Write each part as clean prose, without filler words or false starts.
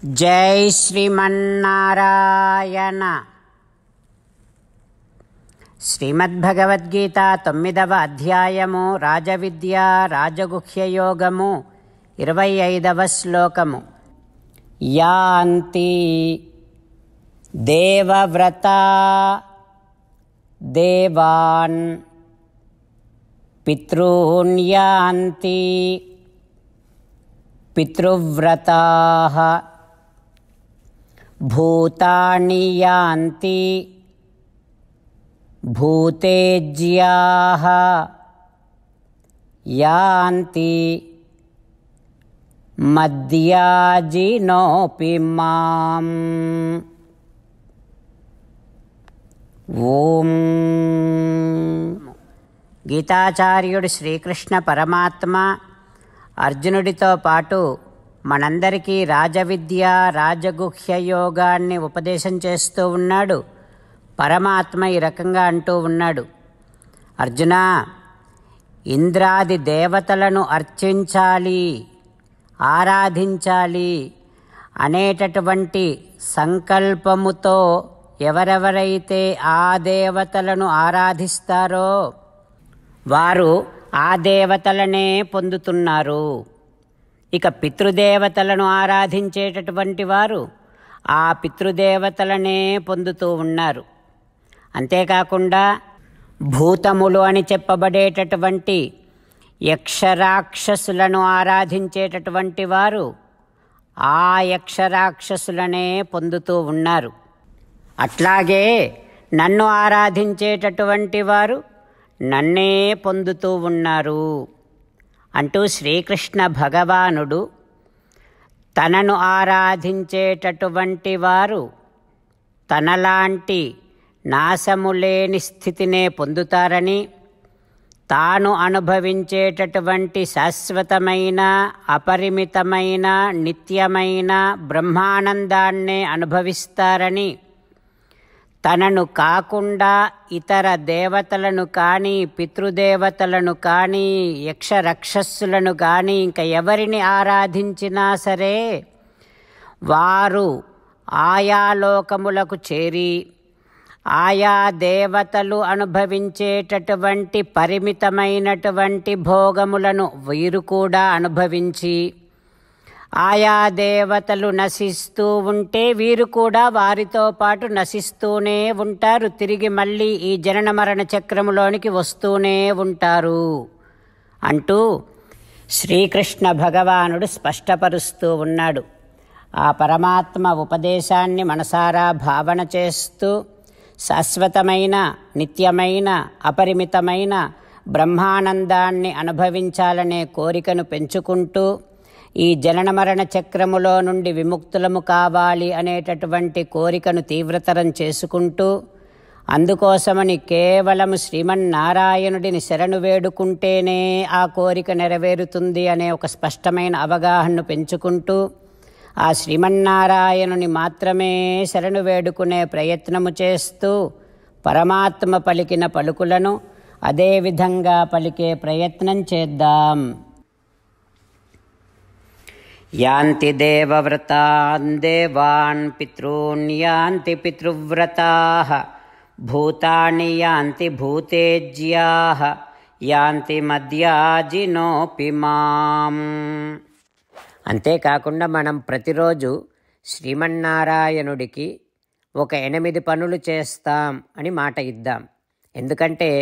జై శ్రీమన్నారాయణ. శ్రీమద్భగవద్గీత 9వ అధ్యాయము రాజవిద్య రాజగుహ్యయోగము 25వ శ్లోకము. యాంతి దేవవ్రతా దేవాన్ పితॄన్ యాంతి పితృవ్రతాః భూతాని యాంతి భూతేజ్యాః యాంతి మద్యాజినోపి మాం. ఓం. గీతాచార్యుడు శ్రీకృష్ణ పరమాత్మ అర్జునుడితో పాటు మనందరికీ రాజవిద్య రాజగుహ్య యోగాన్ని ఉపదేశం చేస్తూ ఉన్నాడు. పరమాత్మ ఈ రకంగా అంటూ ఉన్నాడు, అర్జున, ఇంద్రాది దేవతలను అర్చించాలి, ఆరాధించాలి అనేటటువంటి సంకల్పముతో ఎవరెవరైతే ఆ దేవతలను ఆరాధిస్తారో వారు ఆ దేవతలనే పొందుతున్నారు. ఇక పితృదేవతలను ఆరాధించేటటువంటి వారు ఆ పితృదేవతలనే పొందుతూ ఉన్నారు. అంతేకాకుండా భూతములు అని చెప్పబడేటటువంటి యక్షరాక్షసులను ఆరాధించేటటువంటి వారు ఆ యక్షరాక్షసులనే పొందుతూ ఉన్నారు. అట్లాగే నన్ను ఆరాధించేటటువంటి వారు నన్నే పొందుతూ ఉన్నారు అంటూ శ్రీకృష్ణ భగవానుడు తనను ఆరాధించేటటువంటి వారు తనలాంటి నాశము లేని స్థితినే పొందుతారని, తాను అనుభవించేటటువంటి శాశ్వతమైన అపరిమితమైన నిత్యమైన బ్రహ్మానందాన్నే అనుభవిస్తారని, తనను కాకుండా ఇతర దేవతలను కానీ పితృదేవతలను కానీ యక్షరక్షస్సులను కానీ ఇంకా ఎవరిని ఆరాధించినా సరే వారు ఆయా లోకములకు చేరి ఆయా దేవతలు అనుభవించేటటువంటి పరిమితమైనటువంటి భోగములను వీరు కూడా అనుభవించి ఆయా దేవతలు నశిస్తూ ఉంటే వీరు కూడా వారితో పాటు నశిస్తూనే ఉంటారు. తిరిగి మళ్ళీ ఈ జనన మరణ చక్రములోనికి వస్తూనే ఉంటారు అంటూ శ్రీకృష్ణ భగవానుడు స్పష్టపరుస్తూ ఉన్నాడు. ఆ పరమాత్మ ఉపదేశాన్ని మనసారా భావన చేస్తూ శాశ్వతమైన నిత్యమైన అపరిమితమైన బ్రహ్మానందాన్ని అనుభవించాలనే కోరికను పెంచుకుంటూ ఈ జనన మరణ చక్రములో నుండి విముక్తులము కావాలి అనేటటువంటి కోరికను తీవ్రతరం చేసుకుంటూ, అందుకోసమని కేవలము శ్రీమన్నారాయణుడిని శరణు వేడుకుంటేనే ఆ కోరిక నెరవేరుతుంది అనే ఒక స్పష్టమైన అవగాహనను పెంచుకుంటూ ఆ శ్రీమన్నారాయణుని మాత్రమే శరణు వేడుకునే ప్రయత్నము చేస్తూ పరమాత్మ పలికిన పలుకులను అదేవిధంగా పలికే ప్రయత్నం చేద్దాం. యాంతి దేవవ్రతాన్ దేవాన్ పితॄన్ యాంతి పితృవ్రతాః భూతాని యాంతి భూతేజ్యాః యాంతి మద్యాజినోపి మాం. అంతేకాకుండా మనం ప్రతిరోజు శ్రీమన్నారాయణుడికి ఒక 8 పనులు చేస్తాం అని మాట ఇద్దాం. ఎందుకంటే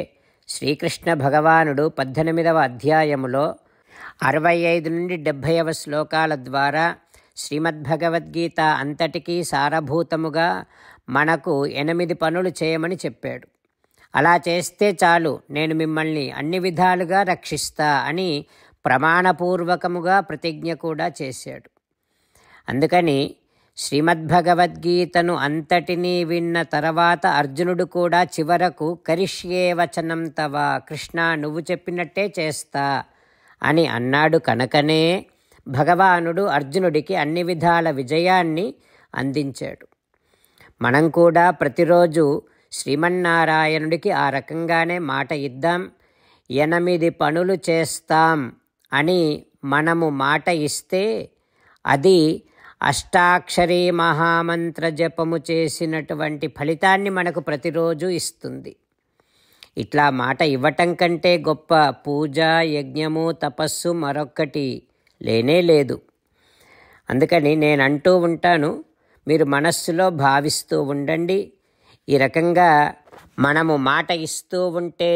శ్రీకృష్ణ భగవానుడు 18వ అధ్యాయములో 65 నుండి 70వ శ్లోకాల ద్వారా శ్రీమద్భగవద్గీత అంతటికీ సారభూతముగా మనకు 8 పనులు చేయమని చెప్పాడు. అలా చేస్తే చాలు, నేను మిమ్మల్ని అన్ని విధాలుగా రక్షిస్తా అని ప్రమాణపూర్వకముగా ప్రతిజ్ఞ కూడా చేశాడు. అందుకని శ్రీమద్భగవద్గీతను అంతటినీ విన్న తర్వాత అర్జునుడు కూడా చివరకు కరిష్యే వచనం తవ, కృష్ణ నువ్వు చెప్పినట్టే చేస్తా అని అన్నాడు. కనుకనే భగవానుడు అర్జునుడికి అన్ని విధాల విజయాన్ని అందించాడు. మనం కూడా ప్రతిరోజు శ్రీమన్నారాయణుడికి ఆ రకంగానే మాట ఇద్దాం. 8 పనులు చేస్తాం అని మనము మాట ఇస్తే అది అష్టాక్షరీ మహామంత్ర జపము చేసినటువంటి ఫలితాన్ని మనకు ప్రతిరోజు ఇస్తుంది. ఇట్లా మాట ఇవ్వటం కంటే గొప్ప పూజ, యజ్ఞము, తపస్సు మరొక్కటి లేనే లేదు. అందుకని నేను అంటూ ఉంటాను, మీరు మనస్సులో భావిస్తూ ఉండండి. ఈ రకంగా మనము మాట ఇస్తూ ఉంటే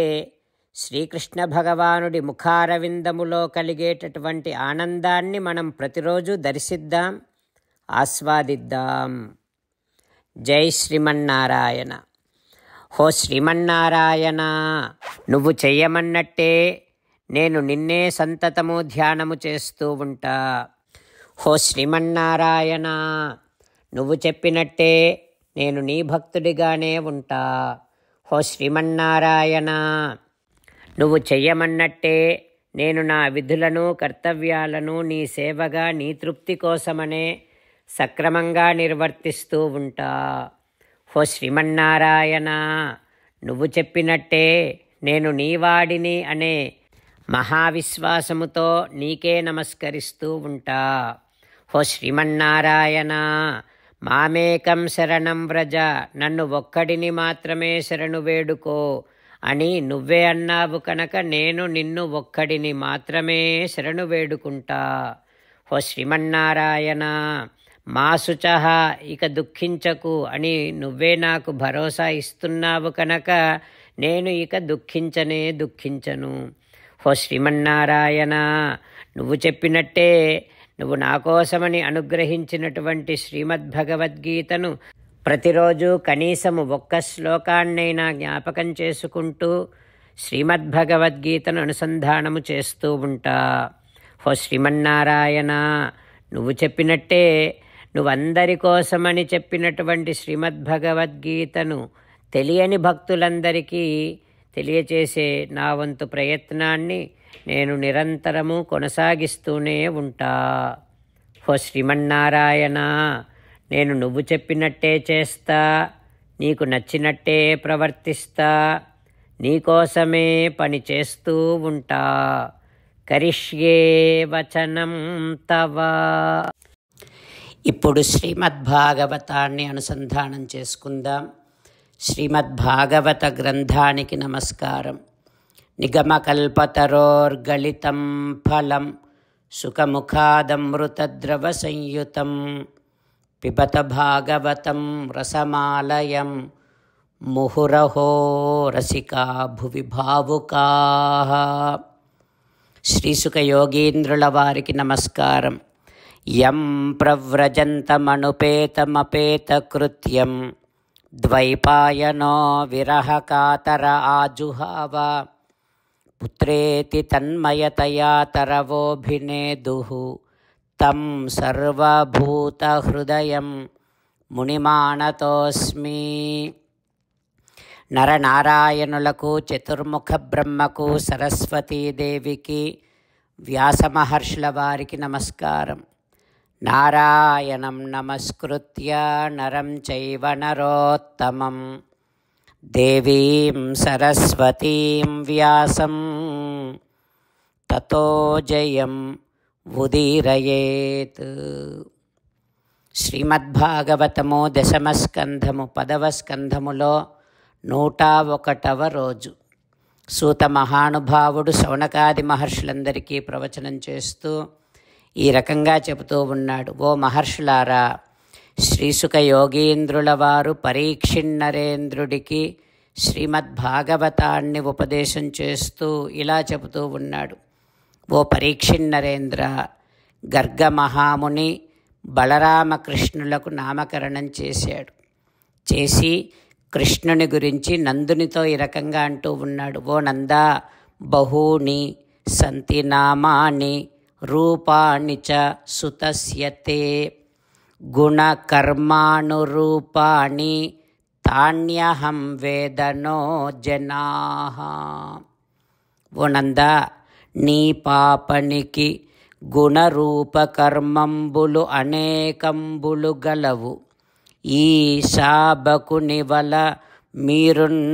శ్రీకృష్ణ భగవానుడి ముఖారవిందములో కలిగేటటువంటి ఆనందాన్ని మనం ప్రతిరోజు దర్శిద్దాం, ఆస్వాదిద్దాం. జై శ్రీమన్నారాయణ. హో శ్రీమన్నారాయణ, నువ్వు చెయ్యమన్నట్టే నేను నిన్నే సంతతము ధ్యానము చేస్తూ ఉంటా. హో శ్రీమన్నారాయణ, నువ్వు చెప్పినట్టే నేను నీ భక్తుడిగానే ఉంటా. హో శ్రీమన్నారాయణ, నువ్వు చెయ్యమన్నట్టే నేను నా విధులను, కర్తవ్యాలను నీ సేవగా, నీ తృప్తి కోసమనే సక్రమంగా నిర్వర్తిస్తూ ఉంటా. హో శ్రీమన్నారాయణ, నువ్వు చెప్పినట్టే నేను నీవాడిని అనే మహావిశ్వాసముతో నీకే నమస్కరిస్తూ ఉంటా. హో శ్రీమన్నారాయణ, మామేకం శరణం వ్రజ, నన్ను ఒక్కడిని మాత్రమే శరణు వేడుకో అని నువ్వే అన్నావు కనుక నేను నిన్ను ఒక్కడిని మాత్రమే శరణు వేడుకుంటా. హో శ్రీమన్నారాయణ, మా శుచః, ఇక దుఃఖించకు అని నువ్వే నాకు భరోసా ఇస్తున్నావు కనుక నేను ఇక దుఃఖించను. హో శ్రీమన్నారాయణ, నువ్వు చెప్పినట్టే నువ్వు నా కోసమని అనుగ్రహించినటువంటి శ్రీమద్భగవద్గీతను ప్రతిరోజు కనీసము ఒక్క శ్లోకాన్నైనా జ్ఞాపకం చేసుకుంటూ శ్రీమద్భగవద్గీతను అనుసంధానము చేస్తూ ఉంటా. హో శ్రీమన్నారాయణ, నువ్వు చెప్పినట్టే నువ్వందరి కోసమని చెప్పినటువంటి శ్రీమద్భగవద్గీతను తెలియని భక్తులందరికీ తెలియచేసే నా వంతు ప్రయత్నాన్ని నేను నిరంతరము కొనసాగిస్తూనే ఉంటా. హో శ్రీమన్నారాయణ, నేను నువ్వు చెప్పినట్టే చేస్తా, నీకు నచ్చినట్టే ప్రవర్తిస్తా, నీకోసమే పని చేస్తూ ఉంటా. కరిష్యే వచనం తవ. ఇప్పుడు శ్రీమద్భాగవతాన్ని అనుసంధానం చేసుకుందాం. శ్రీమద్భాగవత గ్రంథానికి నమస్కారం. నిగమకల్పతరోర్గళితం ఫలం సుఖముఖాదమృతద్రవ సంయుతం పిబత భాగవతం రసమాలయం ముహురహో రసికా భువి భావుకాః. శ్రీసుఖ యోగీంద్రుల వారికి నమస్కారం. యం ప్రవ్రజంతమనుపేతమపేతకృత్యం ద్వైపాయనో విరహకాతర ఆజుహావ పుత్రేతి తన్మయతయా తరవోభినేదుః తం సర్వభూతహృదయం మునిమానతోస్మి. నరనారాయణులకు, చతుర్ముఖ బ్రహ్మకు, సరస్వతీదేవికి, వ్యాసమహర్షుల వారికి నమస్కారం. నారాయణం నమస్కృత్య నరం చైవ నరోత్తమం దేవీం సరస్వతీం వ్యాసం తతో జయం ఉదీరయేత్. శ్రీమద్భాగవతము దశమస్కంధము 10వ స్కంధములో 101వ రోజు. సూత మహానుభావుడు శౌనకాది మహర్షులందరికీ ప్రవచనం చేస్తూ ఈ రకంగా చెబుతూ ఉన్నాడు. ఓ మహర్షులారా, శ్రీసుఖ యోగీంద్రుల వారు పరీక్షిన్నరేంద్రుడికి శ్రీమద్భాగవతాన్ని ఉపదేశం చేస్తూ ఇలా చెబుతూ ఉన్నాడు. ఓ పరీక్షిన్నరేంద్ర, గర్గ మహాముని బలరామకృష్ణులకు నామకరణం చేశాడు. చేసి కృష్ణుని గురించి నందునితో ఈ రకంగా అంటూ ఉన్నాడు. ఓ నందా, బహూని సంతి నామాని రూపాణి చ సుతస్యతే గుణకర్మానురూపాణి తాన్యహం వేదనో జనాః. ఓ నందా, నీ పాపనికి గుణరూపకర్మంబులు అనేకంబులు గలవు. ఈ శాబకుని వల మీరున్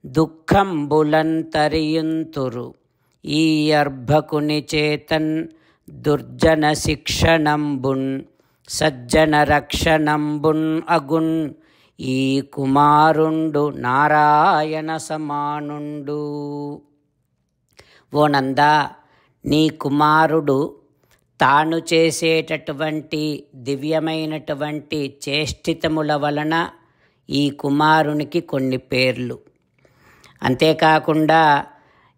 దుఃఖంబులంతరియుంతురు. ఈ అర్భకుని చేతన్ దుర్జన శిక్షణంబున్ సజ్జన రక్షణంబున్ అగున్ ఈ కుమారుండు నారాయణ సమానుండు. ఓ నందా, నీ కుమారుడు తాను చేసేటటువంటి దివ్యమైనటువంటి చేష్టితముల వలన ఈ కుమారునికి కొన్ని పేర్లు, అంతేకాకుండా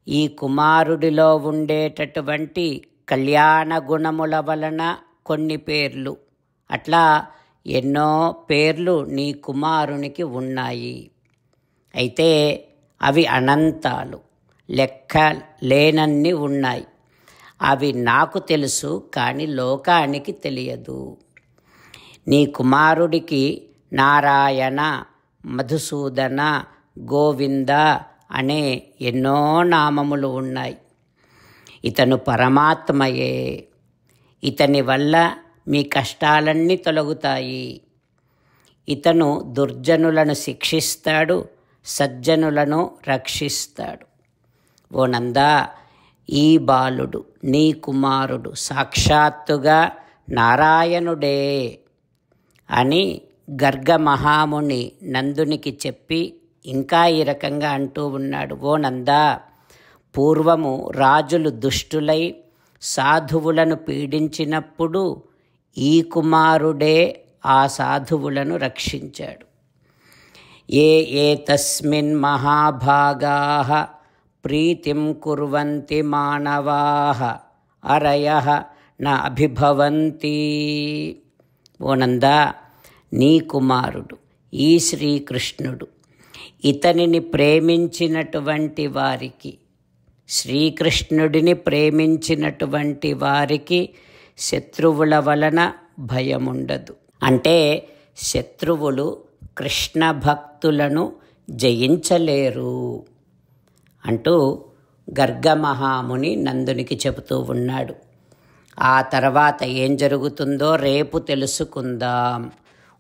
ఈ కుమారుడిలో ఉండేటటువంటి కళ్యాణ గుణముల వలన కొన్ని పేర్లు, అట్లా ఎన్నో పేర్లు నీ కుమారునికి ఉన్నాయి. అయితే అవి అనంతాలు, లెక్క లేనన్ని ఉన్నాయి. అవి నాకు తెలుసు, కానీ లోకానికి తెలియదు. నీ కుమారుడికి నారాయణ, మధుసూదన, గోవింద అనే ఎన్నో నామములు ఉన్నాయి. ఇతను పరమాత్మయే. ఇతని వల్ల మీ కష్టాలన్నీ తొలగుతాయి. ఇతను దుర్జనులను శిక్షిస్తాడు, సజ్జనులను రక్షిస్తాడు. ఓ నందా, ఈ బాలుడు నీ కుమారుడు సాక్షాత్తుగా నారాయణుడే అని గర్గ మహాముని నందునికి చెప్పి ఇంకా ఈ రకంగా అంటూ ఉన్నాడు. ఓ నందా, పూర్వము రాజులు దుష్టులై సాధువులను పీడించినప్పుడు ఈ కుమారుడే ఆ సాధువులను రక్షించాడు. ఏ తస్మిన్ మహాభాగాః ప్రీతిం కుర్వంతి మానవాః అరయః న అభిభవంతి. ఓ నందా, నీ కుమారుడు ఈ శ్రీకృష్ణుడు ఇతనిని ప్రేమించినటువంటి వారికి, శ్రీకృష్ణుడిని ప్రేమించినటువంటి వారికి శత్రువుల వలన భయముండదు. అంటే శత్రువులు కృష్ణ భక్తులను జయించలేరు అంటూ గర్గమహాముని నందునికి చెబుతూ ఉన్నాడు. ఆ తర్వాత ఏం జరుగుతుందో రేపు తెలుసుకుందాం.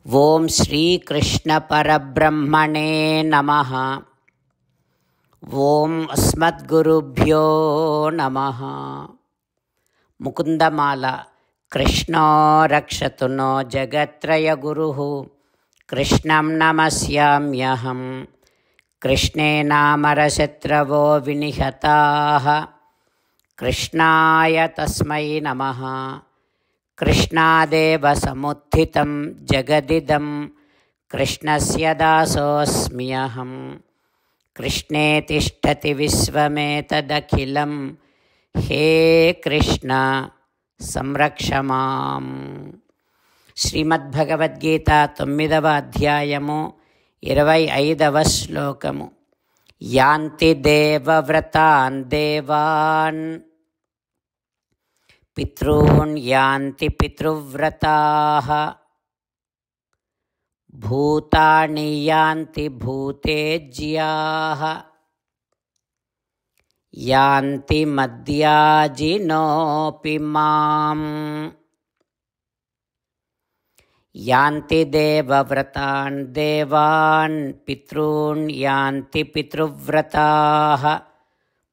ఓం శ్రీకృష్ణ పరబ్రహ్మణే నమః. ఓం అస్మద్గురుభ్యో నమః. ముకుందమాల. కృష్ణో రక్షతు నో జగత్రయ గురుః కృష్ణం నమస్యామ్యహం. కృష్ణే నామరశత్రవో వినిహతాః కృష్ణాయ తస్మై నమః. కృష్ణాదేవ సముత్థితం జగదిదం కృష్ణస్య దాసోస్మ్యహం. కృష్ణే తిష్టతి విశ్వమేతదఖిలం. హే కృష్ణ సంరక్ష మాం. శ్రీమద్భగవద్గీత 9వ అధ్యాయము 25వ శ్లోకము. యాంతి దేవవ్రతాన్ దేవాన్ పితॄన్ యాంతి పితృవ్రతాః భూతాని యాంతి భూతేజ్యాః యాంతి మద్యాజినోపి మాం. యాంతి దేవవ్రతాన్ దేవాన్ పితॄన్ యాంతి పితృవ్రతాః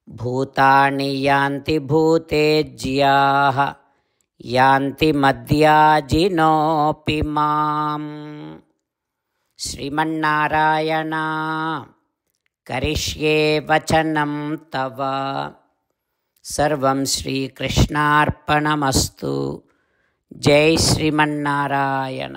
భూతాని యాంతి భూతేజ్యాః యాంతి మద్యాజినోపి మాం. శ్రీమన్నారాయణ కరిష్యే వచనం తవ. సర్వం శ్రీకృష్ణార్పణమస్తు. జై శ్రీమన్నారాయణ.